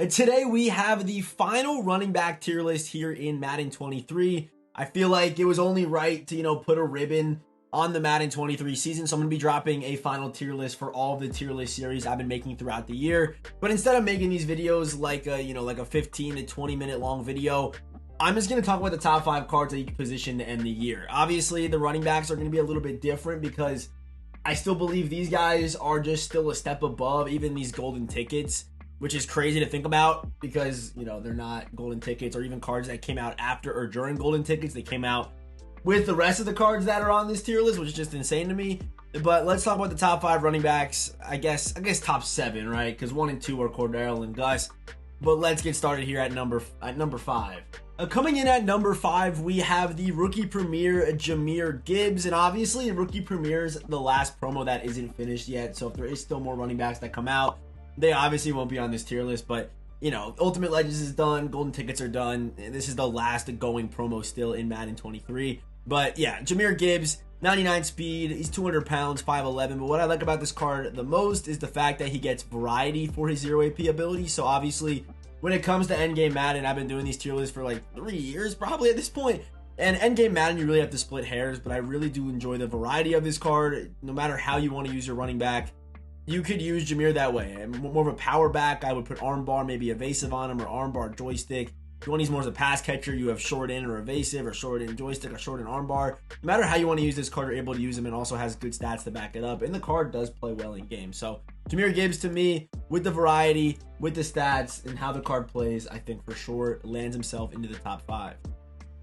Today we have the final running back tier list here in Madden 23. I feel like it was only right to, put a ribbon on the Madden 23 season. So I'm going to be dropping a final tier list for all of the tier list series I've been making throughout the year. But instead of making these videos like a 15 to 20 minute long video, I'm just going to talk about the top 5 cards at each position to end the year. Obviously, the running backs are going to be a little bit different because I still believe these guys are just still a step above even these golden tickets, which is crazy to think about because, they're not golden tickets or even cards that came out after or during golden tickets. They came out with the rest of the cards that are on this tier list, which is just insane to me. But let's talk about the top 5 running backs. I guess top 7, right? Because 1 and 2 are Cordell and Gus. But let's get started here at number 5. Coming in at number 5, we have the rookie premier Jahmyr Gibbs, and obviously rookie premier is the last promo that isn't finished yet. So if there is still more running backs that come out, they obviously won't be on this tier list. But Ultimate Legends is done, golden tickets are done, and this is the last going promo still in Madden 23. But yeah, Jahmyr Gibbs, 99 speed, he's 200 pounds, 5'11". But what I like about this card the most is the fact that he gets variety for his 0 AP ability. So obviously, when it comes to endgame Madden, I've been doing these tier lists for like 3 years probably at this point. And endgame Madden, you really have to split hairs, but I really do enjoy the variety of this card. No matter how you want to use your running back, you could use Jahmyr that way. And more of a power back, I would put armbar, maybe evasive on him, or armbar joystick. If you want to use more as a pass catcher, you have short in or evasive, or short in joystick, or short in armbar. No matter how you want to use this card, you're able to use him, and also has good stats to back it up. And the card does play well in game. So Jahmyr Gibbs, to me, with the variety, with the stats, and how the card plays, I think for sure lands himself into the top 5.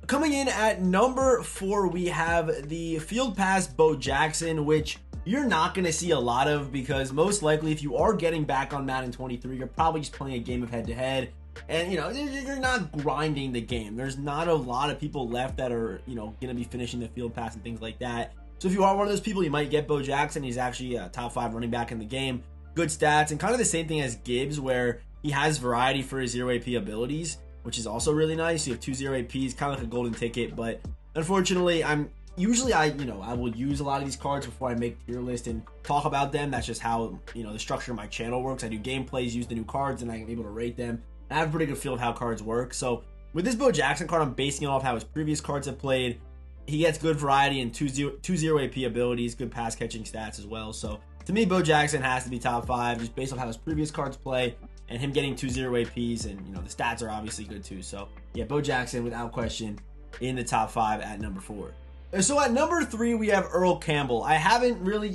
Coming in at number 4, we have the Field Pass Bo Jackson, which you're not going to see a lot of because most likely if you are getting back on Madden 23, you're probably just playing a game of head-to-head. And, you're not grinding the game. There's not a lot of people left that are, going to be finishing the field pass and things like that. So if you are one of those people, you might get Bo Jackson. He's actually a top 5 running back in the game. Good stats, and kind of the same thing as Gibbs, where he has variety for his 0 AP abilities, which is also really nice. You have 2 0 APs, kind of like a golden ticket, but unfortunately, I will use a lot of these cards before I make tier list and talk about them. That's just how, the structure of my channel works. I do gameplays, use the new cards, and I'm able to rate them. I have a pretty good feel of how cards work. So with this Bo Jackson card, I'm basing it off how his previous cards have played. He gets good variety and 2 0 AP abilities, good pass catching stats as well. So to me, Bo Jackson has to be top 5 just based on how his previous cards play and him getting 2 0 APs, and the stats are obviously good too. So yeah, Bo Jackson without question in the top 5 at number 4. So at number 3, we have Earl Campbell. I haven't really,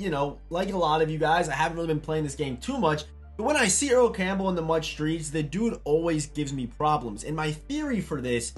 like a lot of you guys, I haven't really been playing this game too much. But when I see Earl Campbell in the mud streets, the dude always gives me problems. And my theory for this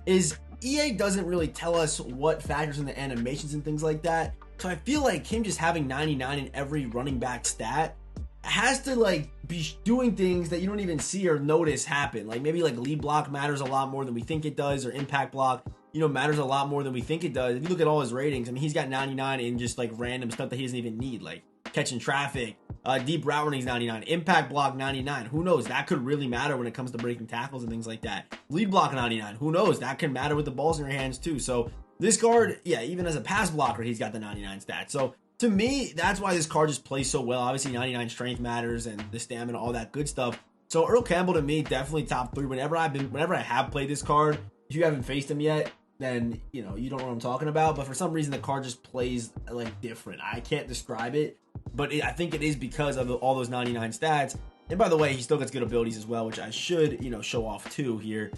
is EA doesn't really tell us what factors in the animations and things like that. So I feel like him just having 99 in every running back stat has to be doing things that you don't even see or notice happen. Like maybe lead block matters a lot more than we think it does, or impact block matters a lot more than we think it does. If you look at all his ratings, I mean, he's got 99 in just random stuff that he doesn't even need, like catching traffic, deep route running's 99, impact block 99. Who knows? That could really matter when it comes to breaking tackles and things like that. Lead block 99. Who knows? That can matter with the balls in your hands too. So this card, yeah, even as a pass blocker, he's got the 99 stats. So to me, that's why this card just plays so well. Obviously, 99 strength matters and the stamina, all that good stuff. So Earl Campbell to me, definitely top 3. Whenever I have played this card, if you haven't faced him yet, then you don't know what I'm talking about. But for some reason, the card just plays different. I can't describe it, but I think it is because of all those 99 stats. And by the way, he still gets good abilities as well, which I should show off too here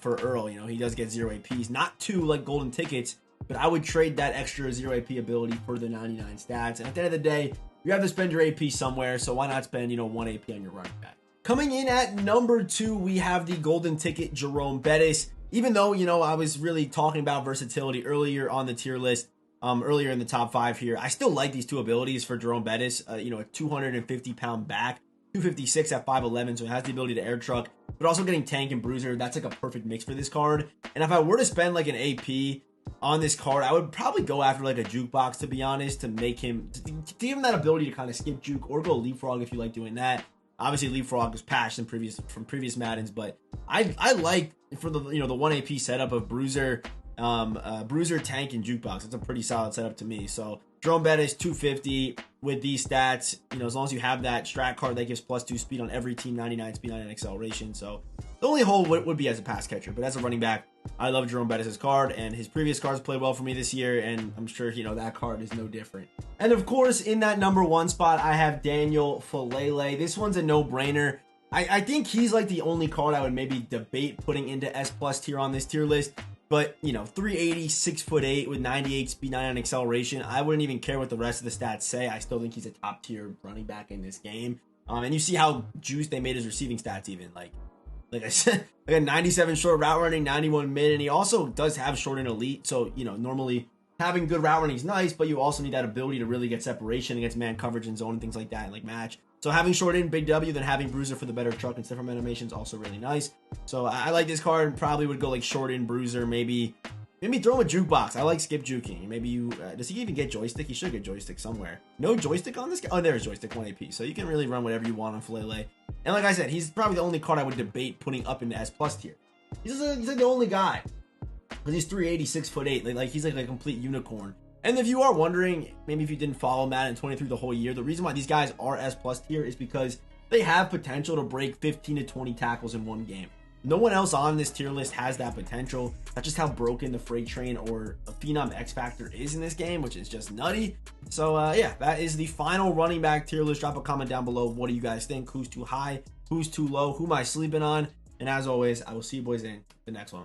for Earl. He does get 0 APs, not 2 like golden tickets, but I would trade that extra 0 AP ability for the 99 stats. And at the end of the day, you have to spend your AP somewhere, so why not spend 1 AP on your running back? Coming in at number 2, we have the golden ticket Jerome Bettis. Even though, I was really talking about versatility earlier on the tier list, earlier in the top 5 here, I still like these 2 abilities for Jerome Bettis. A 250-pound back, 256 at 5'11", so it has the ability to air truck, but also getting tank and bruiser. That's a perfect mix for this card. And if I were to spend an AP on this card, I would probably go after a jukebox, to be honest, to make him, to give him that ability to kind of skip juke, or go leapfrog if you like doing that. Obviously, leapfrog was patched from previous Maddens, but I like for the the 1 AP setup of bruiser, tank, and jukebox. It's a pretty solid setup to me. So Jerome Bettis, 250 with these stats. You know, as long as you have that strat card that gives +2 speed on every team, 99 speed, 99 acceleration. So the only hole would be as a pass catcher. But as a running back, I love Jerome Bettis' card, and his previous cards played well for me this year, and I'm sure, you know, that card is no different. And of course, in that number 1 spot, I have Daniel Falele. This one's a no-brainer. I think he's like the only card I would maybe debate putting into S+ tier on this tier list. But, you know, 380, 6'8" with 98 speed, 99 acceleration. I wouldn't even care what the rest of the stats say. I still think he's a top tier running back in this game. And you see how juiced they made his receiving stats even. Like I said, like a 97 short route running, 91 mid, and he also does have short and elite. So, you know, normally having good route running is nice, but you also need that ability to really get separation against man coverage and zone and things like that, and like match. So having short in, big W, then having bruiser for the better truck and stuff from animation is also really nice. So I like this card. Probably would go like short in, bruiser, maybe throw him a jukebox. I like skip juking. Maybe you does he even get joystick? He should get joystick somewhere. No joystick on this guy. Oh, there's joystick, 1 AP. So you can really run whatever you want on Falele. And like I said, he's probably the only card I would debate putting up into S+ tier. He's like the only guy because he's 380, 6'8". Like he's like a complete unicorn. And if you are wondering, maybe if you didn't follow Madden 23 the whole year, the reason why these guys are S+ tier is because they have potential to break 15 to 20 tackles in one game. No one else on this tier list has that potential. That's just how broken the freight train or a Phenom X Factor is in this game, which is just nutty. So yeah, that is the final running back tier list. Drop a comment down below. What do you guys think? Who's too high? Who's too low? Who am I sleeping on? And as always, I will see you boys in the next one.